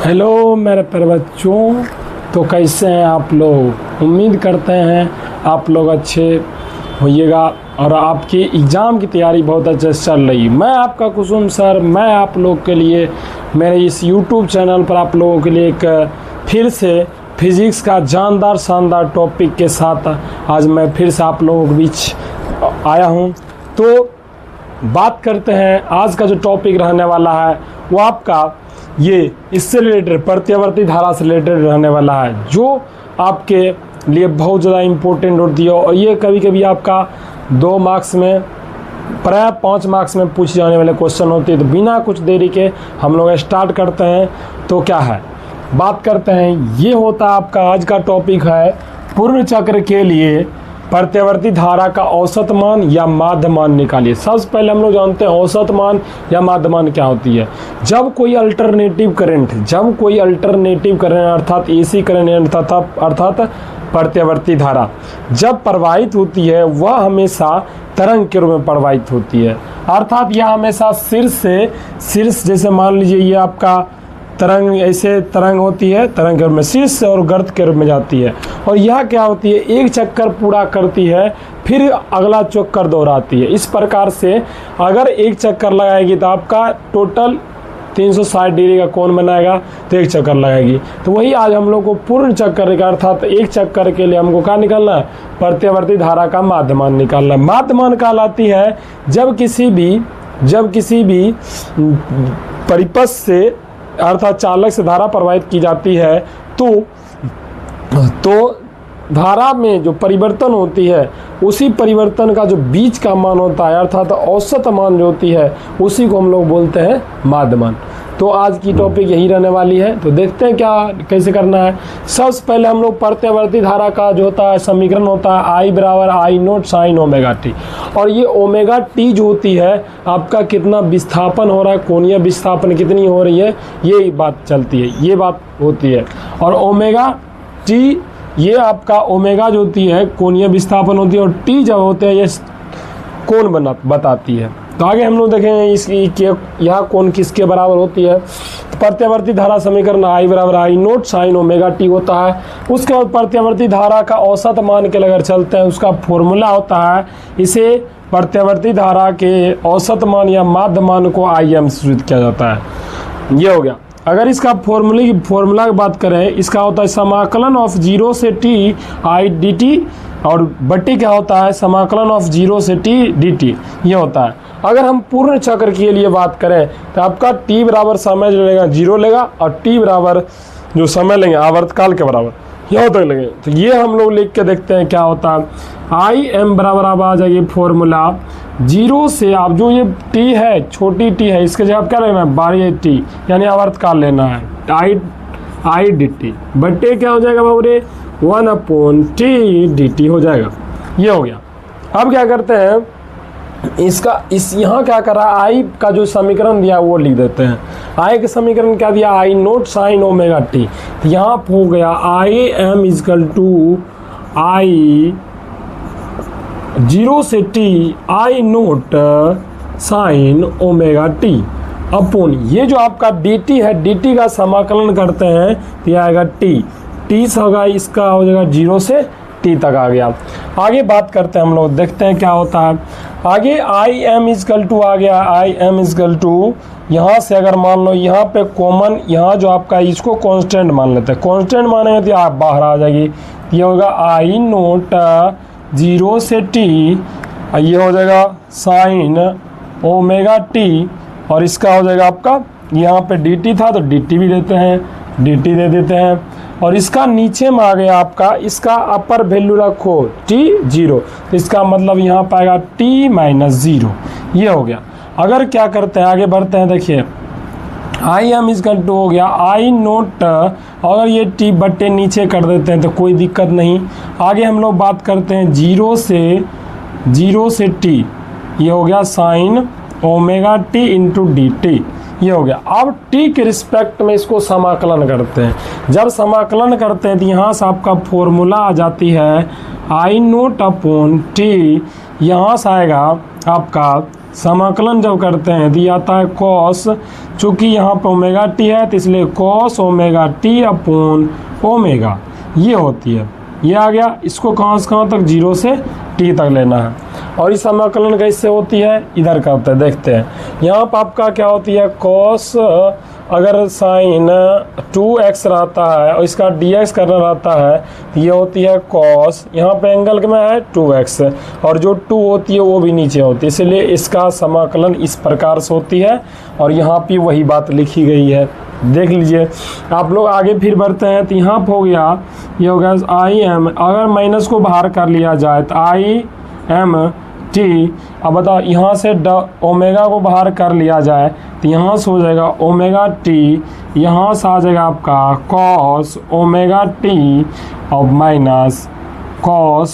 Hello मेरे प्यारे बच्चों, तो कैसे हैं आप लोग। उम्मीद करते हैं आप लोग अच्छे होइएगा और आपकी एग्ज़ाम की तैयारी बहुत अच्छे से चल रही। मैं आपका कुसुम सर, मैं आप लोग के लिए मेरे इस यूट्यूब चैनल पर आप लोगों के लिए एक फिर से फिज़िक्स का जानदार शानदार टॉपिक के साथ आज मैं फिर से आप लोगों के बीच आया हूँ। तो बात करते हैं, आज का जो टॉपिक रहने वाला है वो आपका ये इससे रिलेटेड प्रत्यावर्ती धारा से रिलेटेड रहने वाला है, जो आपके लिए बहुत ज़्यादा इम्पोर्टेंट होती है और ये कभी कभी आपका 2 मार्क्स में प्राय 5 मार्क्स में पूछे जाने वाले क्वेश्चन होते हैं। तो बिना कुछ देरी के हम लोग स्टार्ट करते हैं। तो क्या है, बात करते हैं, ये होता है आपका आज का टॉपिक है पूर्ण चक्र के लिए प्रत्यावर्ती धारा का औसत मान या माध्य मान निकालिए। सबसे पहले हम लोग जानते हैं औसत मान या माध्य मान क्या होती है। जब कोई अल्टरनेटिव करंट अर्थात एसी करंट अर्थात प्रत्यावर्ती धारा जब प्रवाहित होती है वह हमेशा तरंग के रूप में प्रवाहित होती है। अर्थात यह हमेशा शीर्ष जैसे मान लीजिए ये आपका तरंग, ऐसे तरंग होती है, तरंग के रूप में शीर्ष और गर्त के रूप में जाती है। और यह क्या होती है, एक चक्कर पूरा करती है फिर अगला चक्कर दोहराती है। इस प्रकार से अगर एक चक्कर लगाएगी तो आपका टोटल 360 डिग्री का कोण बनाएगा, तो एक चक्कर लगाएगी। तो वही आज हम लोग को पूर्ण चक्कर का अर्थात एक चक्कर के लिए हमको क्या निकालना है, प्रत्यावर्ती धारा का माध्य मान निकालना है। माध्य मान कहलाती है जब किसी भी परिपथ से अर्थात चालक से धारा प्रवाहित की जाती है तो धारा में जो परिवर्तन होती है उसी परिवर्तन का जो बीच का मान होता है अर्थात औसत मान जो होती है उसी को हम लोग बोलते हैं माध्य मान। तो आज की टॉपिक यही रहने वाली है। तो देखते हैं क्या कैसे करना है। सबसे पहले हम लोग प्रत्यावर्ती धारा का जो होता है समीकरण होता है I बराबर I note sine omega T. और ये ओमेगा टी जो होती है आपका कितना विस्थापन हो रहा है, कोणीय विस्थापन कितनी हो रही है, ये बात चलती है, ये बात होती है। और ओमेगा टी ये आपका ओमेगा जो होती है कोणीय विस्थापन होती है और टी जब होते हैं ये कोण बताती है। तो आगे हम लोग देखेंगे इसकी यह कोण किसके बराबर होती है। तो प्रत्यावर्ती धारा समीकरण I बराबर I note sine omega T होता है। उसके बाद प्रत्यावर्ती धारा का औसत मान के अगर चलते हैं उसका फॉर्मूला होता है, इसे प्रत्यावर्ती धारा के औसत मान या माध्य मान को IM से सूचित किया जाता है। ये हो गया। अगर इसका फॉर्मूला की बात करें, इसका होता है समाकलन ऑफ 0 से t I dt और बट्टी क्या होता है समाकलन ऑफ 0 से t dt ये होता है। अगर हम पूर्ण चक्र के लिए बात करें तो आपका t बराबर समय जो लेगा 0 लेगा और t बराबर जो समय लेंगे आवर्तकाल के बराबर यह तक लेंगे। तो ये हम लोग लिख के देखते हैं क्या होता है। IM बराबर अब आ जाएगी फॉर्मूला 0 से आप जो ये t है छोटी t है इसके जगह क्या लेना है 12 t यानी आवर्तकाल लेना है I dt बट्टे क्या हो जाएगा बाबूरे 1/t dt हो जाएगा। ये हो गया। अब क्या करते हैं यहाँ क्या कर रहा है I का जो समीकरण दिया वो लिख देते हैं। I का समीकरण क्या दिया I note sine omega T. यहाँ हो गया IM इजकल टू I 0 से t I note sine omega T upon ये जो आपका dt है dt का समाकलन करते हैं तो यह आएगा t से होगा, इसका हो जाएगा 0 से t तक आ गया। आगे बात करते हैं हम लोग, देखते हैं क्या होता है आगे। IM इजकल टू आ गया, IM इजकल टू यहाँ से अगर मान लो यहाँ पे कॉमन यहाँ जो आपका इसको कांस्टेंट मान लेते हैं, कांस्टेंट मानेंगे तो आप बाहर आ जाएगी। ये होगा I नोट 0 से t ये हो जाएगा साइन ओमेगा टी और इसका हो जाएगा आपका यहाँ पे dt था तो dt भी देते हैं, dt दे देते हैं। और इसका नीचे में आ गया आपका इसका अपर वैल्यू रखो t 0 तो इसका मतलब यहाँ पाएगा t माइनस 0। ये हो गया। अगर क्या करते हैं आगे बढ़ते हैं, देखिए IM इजकल टू हो गया I नोट अगर ये t बट्टे नीचे कर देते हैं तो कोई दिक्कत नहीं। आगे हम लोग बात करते हैं 0 से t ये हो गया sine omega t into dt ये हो गया। अब t के रिस्पेक्ट में इसको समाकलन करते हैं। जब समाकलन करते हैं तो यहाँ से आपका फॉर्मूला आ जाती है I नोट अपॉन t, यहाँ से आएगा आपका समाकलन जब करते हैं तो ये आता है कॉस, चूँकि यहाँ पर ओमेगा टी है तो इसलिए cos omega T upon omega ये होती है। ये आ गया, इसको कहाँ से कहाँ तक, 0 से टी तक लेना है। और इस समाकलन कैसे होती है इधर करते हैं, देखते हैं। यहाँ पर आपका क्या होती है, कॉस अगर साइन 2x रहता है और इसका dx करना रहता है तो ये होती है कॉस, यहाँ पे एंगल में है 2x और जो 2 होती है वो भी नीचे होती है, इसलिए इसका समाकलन इस प्रकार से होती है। और यहाँ पे वही बात लिखी गई है, देख लीजिए। आप लोग आगे फिर बढ़ते हैं तो यहाँ पर हो गया, ये हो गया आई एम, अगर माइनस को बाहर कर लिया जाए तो आई एम टी। अब बताओ यहाँ से ओमेगा को बाहर कर लिया जाए तो यहाँ से हो जाएगा ओमेगा टी, यहाँ से आ जाएगा आपका कॉस ओमेगा टी और माइनस कॉस,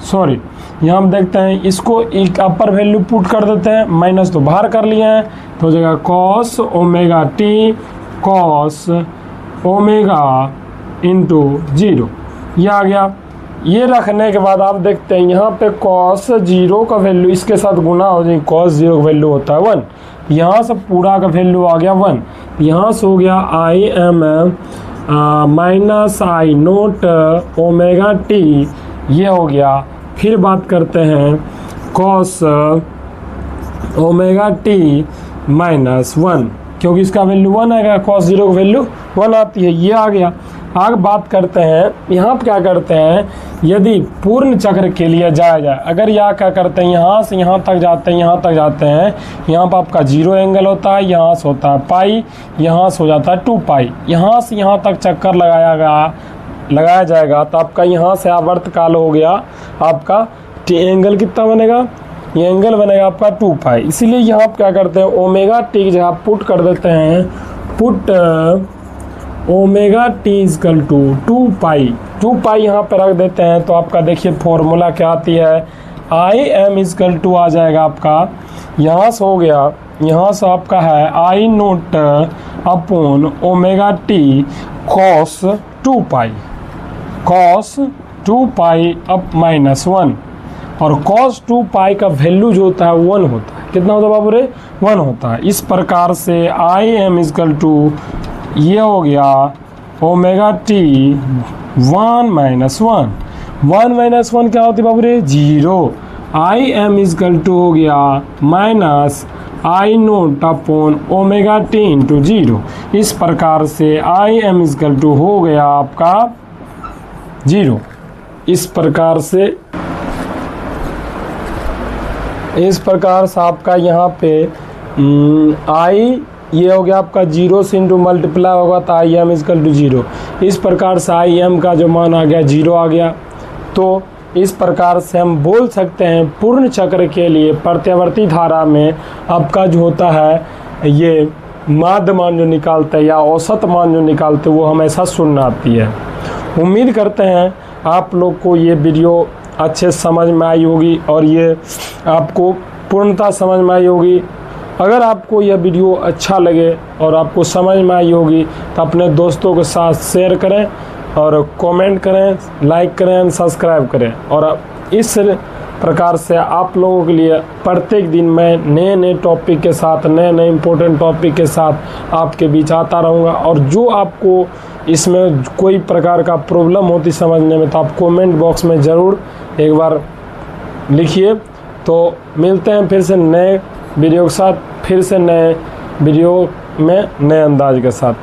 सॉरी यहाँ हम देखते हैं इसको एक अपर वैल्यू पुट कर देते हैं, माइनस तो बाहर कर लिए हैं तो हो जाएगा cos omega t cos omega into 0, ये आ गया। ये रखने के बाद आप देखते हैं यहाँ पे कॉस 0 का वैल्यू इसके साथ गुना हो जाए, कॉस 0 का वैल्यू होता है 1, यहाँ से पूरा का वैल्यू आ गया 1, यहाँ से हो गया I am minus I note omega T, ये हो गया। फिर बात करते हैं कॉस ओमेगा टी माइनस 1, क्योंकि इसका वैल्यू 1 आएगा, कॉस 0 की वैल्यू 1 आती है, ये आ गया। आगे बात करते हैं, यहाँ पर क्या करते हैं, यदि पूर्ण चक्र के लिए जाया जाए, अगर यहाँ क्या करते हैं, यहाँ से यहाँ तक जाते हैं, यहाँ तक जाते हैं, यहाँ पर आपका 0 एंगल होता है, यहाँ से होता है पाई, यहाँ से हो जाता है 2 पाई, यहाँ से यहाँ तक चक्कर लगाया जाएगा तो आपका यहाँ से आवर्तकाल हो गया आपका एंगल कितना बनेगा, ये एंगल बनेगा आपका 2 पाई। इसीलिए यहाँ पर क्या करते हैं, ओमेगा टी की जगह पुट कर देते हैं, put omega t is equal to 2 pi यहाँ पे रख देते हैं तो आपका देखिए फॉर्मूला क्या आती है, आई एम इजकल टू आ जाएगा आपका, यहाँ से हो गया, यहाँ से आपका है I naught upon omega t cos 2 pi अब माइनस 1, और कॉस 2 पाई का वैल्यू जो होता है 1 होता है, कितना होता है बाबू रे, 1 होता है। इस प्रकार से आई एम इजकल टू ये हो गया ओमेगा टी 1 माइनस 1, 1 माइनस 1 क्या होती है बाबू रे, 0। आई एम इजकल टू हो गया minus I naught upon omega t into 0। इस प्रकार से आई एम इजकल टू हो गया आपका 0। इस प्रकार से आपका यहाँ पे आई ये हो गया आपका 0 से इंटू मल्टीप्लाई होगा तो आई एम इजकल टू 0। इस प्रकार से आई एम का जो मान आ गया 0 आ गया। तो इस प्रकार से हम बोल सकते हैं पूर्ण चक्र के लिए प्रत्यावर्ती धारा में आपका जो होता है ये माध्य मान जो निकालते हैं या औसत मान जो निकालते हैं वो हमेशा शून्य आती है। उम्मीद करते हैं आप लोग को ये वीडियो अच्छे समझ में आई होगी और ये आपको पूर्णतः समझ में आई होगी। अगर आपको यह वीडियो अच्छा लगे और आपको समझ में आई होगी तो अपने दोस्तों के साथ शेयर करें और कमेंट करें, लाइक करें, सब्सक्राइब करें। और इस प्रकार से आप लोगों के लिए प्रत्येक दिन मैं नए नए टॉपिक के साथ, नए नए इम्पोर्टेंट टॉपिक के साथ आपके बीच आता रहूँगा। और जो आपको इसमें कोई प्रकार का प्रॉब्लम होती समझने में तो आप कमेंट बॉक्स में ज़रूर एक बार लिखिए। तो मिलते हैं फिर से नए वीडियो के साथ, फिर से नए वीडियो में नए अंदाज के साथ।